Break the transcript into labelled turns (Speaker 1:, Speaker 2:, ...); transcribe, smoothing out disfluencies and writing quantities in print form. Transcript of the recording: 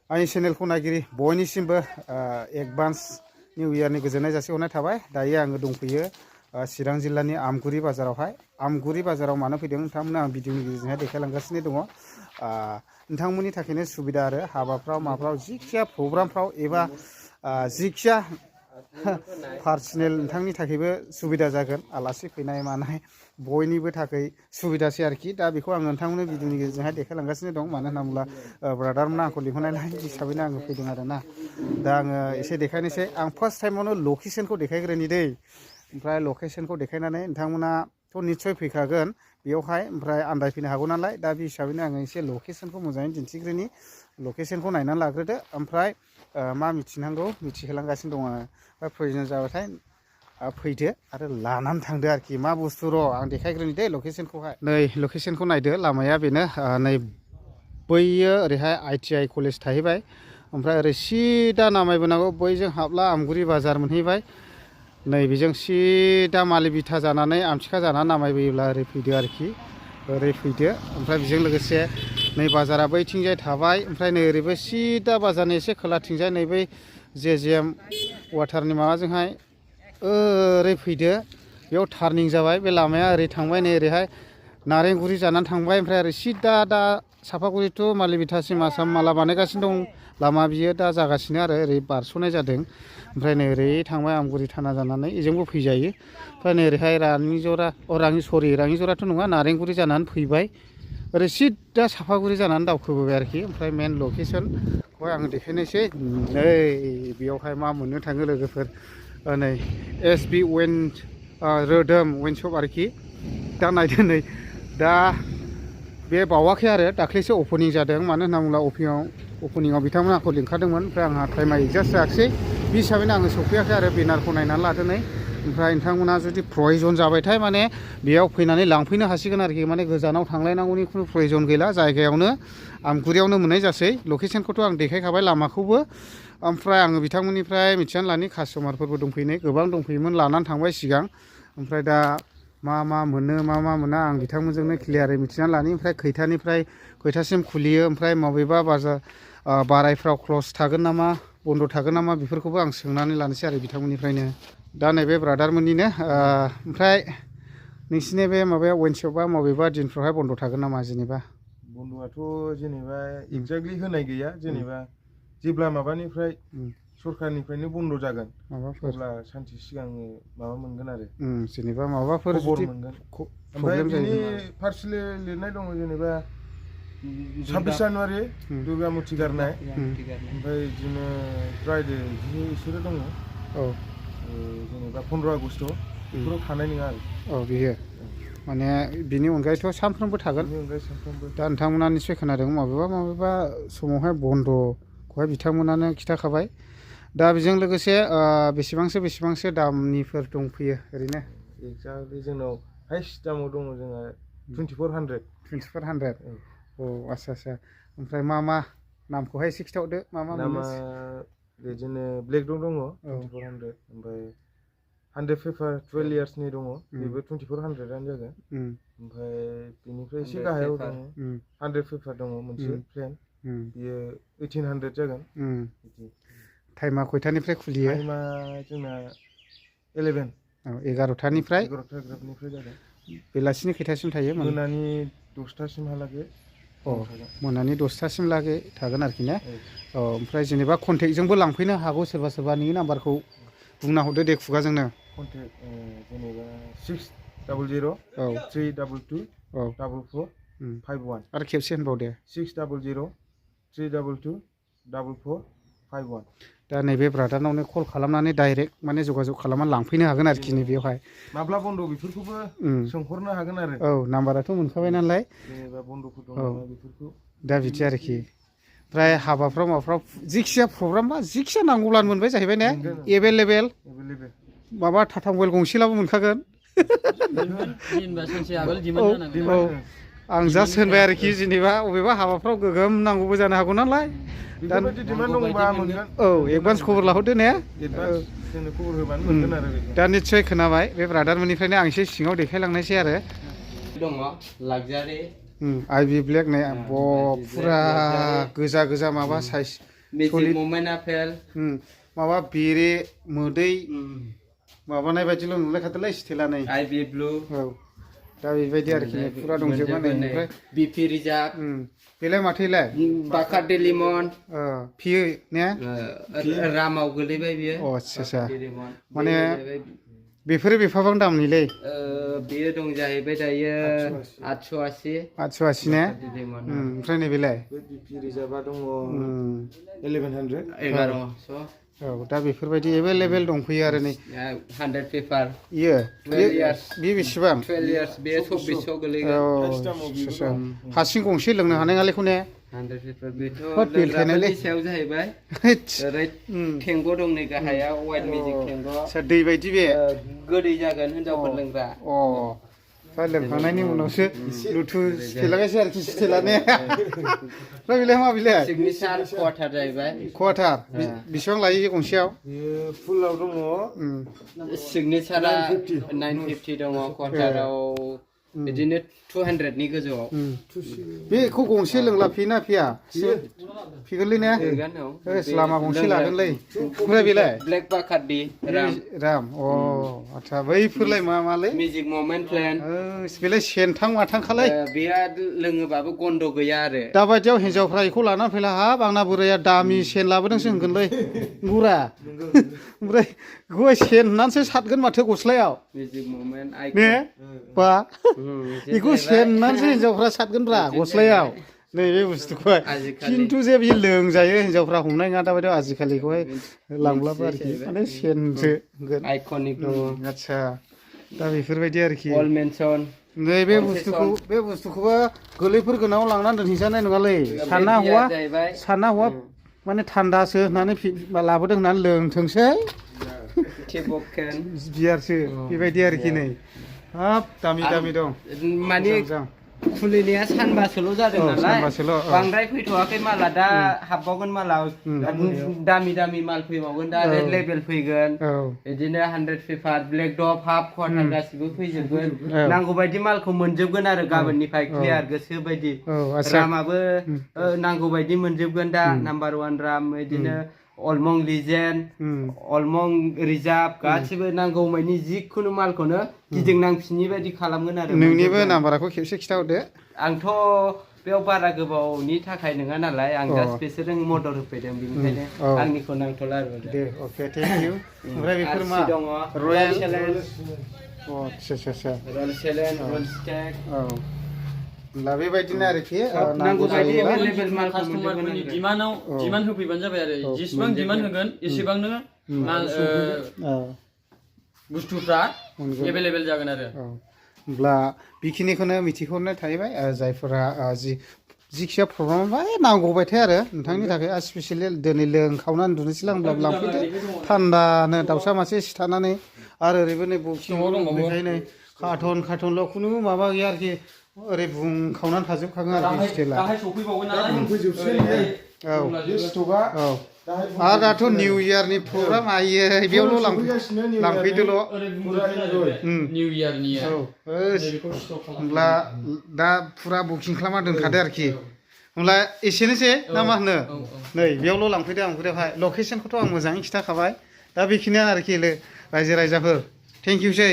Speaker 1: आंनि चेनेलखौ नायगिरि बयनिसिमबो advance new इयारनि गोजोननाय जासिहरनाय थाबाय। दायो आङो दंफैयो चिरां जिल्लानि आमगुरि बाजारावहाय। आमगुरि बाजाराव मानो फैदों नोंथांमोननो आं भिडिअनि गेजेरजोंहाय देखायलांगासिनो दङ। नोंथांमोननि थाखायनो सुबिदा आरो हाबाफ्राव माफ्राव जिखिया प्रग्रामफ्राव एबा जिखिया पार्सनेल नोंथांनि थाखायबो सुबिदा जागोन। आलासि फैनाय मानाय बयनिबो थाखाय सुबिदासै आरोखि। दा बेखौ आङो नोंथांमोननो भिडिअनि गेजेरजोंहाय देखायलांगासिनो दं। मानो होनना बुङोब्ला ब्रादारमोना आंखौ लिंहरनायलाय हिसाबैनो आङो फैदों आरोना। दा आङो एसे देखायनोसै। आं फार्स्ट टाइमावनो लकेसनखौ देखायग्रोनि दै। ओमफ्राय लकेसनखौ देखायनानै नोंथांमोनाथ' निस्सय फैखागोन बेयावहाय, ओमफ्राय आन्दायफैनो हागौ नालाय। दा बे हिसाबैनो आङो एसे लकेसनखौ मोजाङै दिन्थिग्रोनि। लकेसनखौ नायनानै लाग्रोदो, ओमफ्राय मा मिथिनांगौ मिथिहोलांगासिनो दङ आङो। ओमफ्राय प्रयजन जाबाथाय फैदो आरो लानानै थांदो आरोखि। मा बुस्थु र' आं देखायग्रोनि दे लकेसनखौहाय। नै लकेसनखौ नायदो, लामाया बेनो। नै बैयो ओरैहाय ITI कलेज थाहैबाय। ओमफ्राय ओरै सिदा नामायबोनांगौ, बैजों हाबला आमगुरि बाजार मोनहैबाय। नै बेजों सिदा मालिबिथा जानानै आमथिखा जानानै नामायबोयोब्ला ओरै फैदो आरोखि। ओरै फैदो, ओमफ्राय बेजों लोगोसे नै बाजारा बैथिंजाय थाबाय। ओमफ्राय नै ओरैबो सिदा बाजारनि एसे खोलाथिंजाय नै बै JJM वाटारनि माबाजोंहाय ओरै फैदो। बेयाव टार्निं जाबाय, बे लामाया ओरै थांबाय। नै ओरैहाय नारेंगुरि जानानै थांबाय। ओमफ्राय ओरै सिदा दा सापागुरि टु मालिबिथासिम आसाम माला बानायगासिनो दं लामा, बियो दा जागासिनो आरो ओरै बारस'नाय जादों। ओमफ्राय नै ओरै थांबाय आमगुरि थाना जानानै, बेजोंबो फैजायो। ओमफ्राय नै ओरैहाय राङिजराथ' नङा, नारेंगुरि जानानै फैबाय। ओरै सिदा सापागुरि जानानै दावखोबोबाय आरोखि। ओमफ्राय मेन लकेसनखौहाय आङो देखायनोसै। नै बेयावहाय मा मोननो थाङो लोगोफोर, नै SB रोदोम वाइन शप आरोखि। दा नायदो, नै दा बे बावाखै आरो दाख्लैसो अपेनिं जादों। मानो होनना बुङोब्ला अपेनिंआव बिथांमोना आंखौ लिंखादोंमोन। ओमफ्राय आंहा टाइमा एडजास्ट जायाखिसै, बे हिसाबैनो आङो सफैयाखै आरो बेनारखौ नायनानै लादो नै। ओमफ्राय नोंथांमोना जुदि प्रयजन जाबायथाय माने बेयाव फैनानै लांफैनो हासिगोन आरोखि। माने गोजानाव थांलायनांगौनि खुनु प्रयजन गैला, जायगायावनो आमगुरियावनो मोननाय जासै। लकेसनखौथ' आं देखायखाबाय, लामाखौबो। ओमफ्राय आङो बिथांमोननिफ्राय मिथिनानै लानि कास्ट'मारफोरबो दंफैनाय गोबां दंफैयोमोन, लानानै थांबाय सिगां। ओमफ्राय दा मा मोनो मा मोना आं बिथांमोनजोंनो क्लियारै मिथिनानै लानि। ओमफ्राय खैथासिम खुलियो, ओमफ्राय बबेबा बारायफ्राव क्लस थागोन नामा, बन्द' थागोन नामा, बेफोरखौबो आं सोंनानै लानोसै आरो बिथांमोननिफ्रायनो। दा नैबे ब्रादारमोननिनो। ओमफ्राय नोंसिनि बे माबाया वाइन शपआ बबेबा दिनफ्रावहाय बन्द' थागोन नामा? जेनेबा
Speaker 2: बन्द'आथ' जेनेबा एक्जेक्टलि होनाय गैया। जेनेबा जेब्ला माबानिफ्राय सरखारनिफ्रायनो बन्द' जागोन अब्ला सानसे सिगां माबा मोनगोन आरो
Speaker 1: जेनेबा माबाफोर
Speaker 2: खबर मोनगोन। ओमफ्राय बिनि पार्सनेलि लिरनाय दङ, जेनेबा 26 जानुवारि दुर्गा मुथि गारनाय, ओमफ्राय बिदिनो फ्राइडे बिसोरो दङ। जेनेबा 15 आगष्ट बेफोराव थानाय नङा आरो।
Speaker 1: बियो माने बिनि अनगायैथ' सानफ्रोमबो थागोन। दा नोंथांमोना निस्सय खोनादों माबेबा समावहाय बन्द'खौहाय बिथांमोनानो खिन्थाखाबाय। दा बेजों लोगोसे बेसेबांसो दामनिफोर दंफैयो ओरैनो?
Speaker 2: एक्जेक्टलि जोंनाव हाइस्ट दामाव दङ जोंहा 2400।
Speaker 1: औ आस्सा। ओमफ्राय मा नामखौहाय एसे खिन्थाहरदो, मा
Speaker 2: नामा बिदिनो ब्लेक दं 2400। ओमफ्राय 100 पेपार 12 इयार्सनि दङ, बेबो 2400आनो जागोन। ओमफ्राय बेनिफ्राय एसे गाहायाव दङ 100 पेपार दङ मोनसे प्लेन, बियो 1800 जागोन।
Speaker 1: टाइमा खयथानिफ्राय खुलियो?
Speaker 2: टाइमा जोंना 11।
Speaker 1: 11टानिफ्राय
Speaker 2: 11 जागोन।
Speaker 1: बेलासिनि खैथासिम थायो?
Speaker 2: मोनानि 10टासिमहालागै।
Speaker 1: मोनानि 10टासिम लागै थागोन आरोखि ने? ओमफ्राय जेनेबा कन्टेक्टजोंबो लांफैनो हागौ सोरबा नोंनि नाम्बारखौ बुंना हरदो दे खुगाजोंनो।
Speaker 2: कन्टेक्ट जेनेबा 600 322 4451।
Speaker 1: आरो खेबसे होनबाव दे।
Speaker 2: 600 322 4451।
Speaker 1: दा नैबे ब्रादारनावनो कल खालामनानै डाइरेक्ट माने जगाजग खालामनानै लांफैनो हागोन आरोखि नैबेयावहाय।
Speaker 2: माब्ला बन्द' बेफोरखौबो सोंहरनो हागोन आरो।
Speaker 1: नाम्बाराथ' मोनखाबाय नालाय।
Speaker 2: जेनेबा बन्द'फोर दं नामा बेफोरखौ।
Speaker 1: दा बिदि आरोखि। ओमफ्राय हाबाफ्राव माबाफ्राव जिखिया प्रग्राम बा जिखिया नांगौब्लानो मोनबाय जाहैबाय ने? एभेलेबेल माबा टाटा मबाइल गंसेलाबो मोनखागोन। आं जास्ट होनबाय आरोखि, जेनेबा अबेबा हाबाफ्राव गोगोम नांगौबो जानो हागौ नालाय। एडभान्स खबर लाहरदो ने? दा निस्सय खोनाबाय बे ब्रादारमोननिफ्रायनो आं एसे सिङाव देखायलांनायसै आरो। आइभि ब्लेक नै फुरा गोजा माबा साइज
Speaker 3: मेजिक मोमेन्ट आपेल
Speaker 1: माबा बेरे मोदै माबानाय बायदिल' नुलायखादोंलै स्टिला नै
Speaker 3: आइबि ब्लु
Speaker 1: औ दा बेबायदि आरोखि फुरा दंजोबो नै ओमफ्राय
Speaker 3: बिपि रिजार्भ
Speaker 1: बेलाय माथोलाय
Speaker 3: बाकार्डि लिमन
Speaker 1: फियो ने
Speaker 3: रामाव गोलैबाय बियो
Speaker 1: अ आच्छा माने बेफोरो बेफाबां दामनिलै
Speaker 3: बेयो दं जाहैबाय दायो
Speaker 1: 880 ने ओमफ्राय नैबेलाय
Speaker 2: बिपि रिजार्भा दङ 1100
Speaker 3: 1100
Speaker 1: औ दा बेफोरबायदि एभेलेबेल दंफैयो आरो नै
Speaker 3: 100 पेपार
Speaker 1: इयो
Speaker 3: 12 years
Speaker 1: बे बेसेबां
Speaker 3: 12 years बे 2400 गोलैगोन
Speaker 1: औ हारसिं गंसे लोंनो हानाय नालायखौ ने
Speaker 3: 100 पेपार बेथ'
Speaker 1: होद बेलथायनायलै
Speaker 3: लोंग्राफोरनि सायाव जाहैबाय ओरै थेंग' दं नै गाहायाव वाइट मेजिक थेंग'
Speaker 1: दै बायदि बे
Speaker 3: गोदै जागोन हिनजावफोर लोंग्रा
Speaker 1: अ दा लोंखांनायनि उनावसो लुथु स्टेलागायसै आरोखि स्टेला ने ओमफ्राय बेलाय मा बेलाय
Speaker 3: सिगनेचार क्वार्टार जाहैबाय
Speaker 1: क्वार्टार बेसेबां लायो गंसेयाव
Speaker 2: बेयो फुलाव दङ
Speaker 3: सिगनेचारा 950 दङ क्वार्टाराव बिदिनो 200 नि गोजौआव
Speaker 1: बेखौ गंसे लोंला फिना फिया फिगोनलै ने लामा गंसे लागोनलै ओमफ्राय बेलाय
Speaker 3: ब्लेक बाकार्डि
Speaker 1: राम अ आच्छा बैफोरलाय मालै
Speaker 3: मेजिक मोमेन्ट प्लेन
Speaker 1: बेलाय सेनथां माथांखालाय
Speaker 3: बेया लोङोबाबो गन्द' गैया आरो
Speaker 1: दाबायदियाव हिन्जावफ्रा बेखौ लानानै फैला हाब आंना बोराया दामि सेन लाबोदोंसो होनगोनलै गुरा ओमफ्राय बेखौहाय सेन होननानैसो सातगोन माथो गस्लायाव
Speaker 3: मेजिक मोमेन्ट
Speaker 1: ने बा बेखौ सेन होननानैसो हिन्जावफ्रा सातगोनब्रा गस्लायाव नैबे बुस्थुखौहाय खिन्थु जे बियो लोंजायो हिन्जावफ्रा हमनाय नङा दाबायदियाव आजिखालिखौहाय लांब्लाबो आरोखि माने सेनसो होनगोन
Speaker 3: आइकनिक दङ
Speaker 1: आच्छा दा बेफोरबायदि आरोखि
Speaker 3: अल मेनसन
Speaker 1: बे बुस्थुखौबो गोरलैफोर गोनाङाव लांनानै दोनहैजानाय नङालै सानना हौवा माने थान्दासो होननानै लाबोदों होननानै लोंथोंसै बियारसो बेबायदि आरोखि नै हाब दामि दं
Speaker 3: माने खुलिनाया सानबासोल' जादों नालाय बांद्राय फैथ'वाखै माला दा हाबबावगोन माला दामि माल फैबावगोन दा रेड लेबेल फैगोन बिदिनो 100 पेपार ब्लेक डग हाफ क्वार्टार गासिबो फैजोबगोन नांगौ बायदि मालखौ मोनजोबगोन आरो गाबोननिफ्राय क्लियार गोसो बायदि रामाबो नांगौ बायदि मोनजोबगोन दा नाम्बार 1 राम बिदिनो अलमं लिजेन्ड अलमं रिजार्भ गासिबो नांगौ मानि जिखुनु मालखौनो गिदिंनांफिननि बायदि खालामगोन आरो
Speaker 1: नोंनिबो नाम्बारखौ खेबसे खिथाहरदो
Speaker 3: आंथ' बेयाव बारा गोबावनि थाखाय नङा नालाय आं जास्ट बिसोरजों मदद होफैदों बेनिखायनो आंनिखौ नांथ'ला आरो
Speaker 1: दे अके थेंक इउ ओमफ्राय बेफोर मा
Speaker 3: दङ
Speaker 1: रयेल
Speaker 3: चेलेन्ज
Speaker 1: आच्छा
Speaker 3: रयेल चेलेन्ज रयेल स्टेक
Speaker 1: दा बेबायदिनो आरोखि
Speaker 3: नांगौ बायदि एभेलेबेल माल
Speaker 4: कास्टमारफोरनि डिमान्ड होफैबानो जाबाय आरो जेसेबां डिमान्ड होगोन एसेबांनो बुस्थुफ्रा एभेलेबेल जागोन आरो
Speaker 1: होमब्ला बेखिनिखौनो मिथिहरनाय थाहैबाय जायफोरा जिखिया प्रब्लेम नांगौबायथाय आरो नोंथांनि थाखाय स्पेसियेलि दिनै लोंखावनानै उन्दुनोसै लांब्लाबो लांफैदो थान्दानो दाउसा मासे सिथारनानै आरो ओरैबो नै बेखायनो कार्टनल' खुनु माबा गैया आरोखि ओरै बुंखावनानै थाजोबखागोन आरोखि स्टेला आरो दाथ' निउ इयारनि प्रग्राम आयो बेयावल' लांफैदोल'
Speaker 4: निउ इयारनि
Speaker 1: होमब्ला दा फुरा बुकिं खालामना दोनखादो आरोखि होमब्ला एसेनोसै ना मा होनो नै बेयावल' लांफैदो आमफ्रायहाय लकेसनखौथ' आं मोजाङै खिथाखाबाय दा बेखिनियानो आरोखि रायजो राजाफोर थेंक इउसै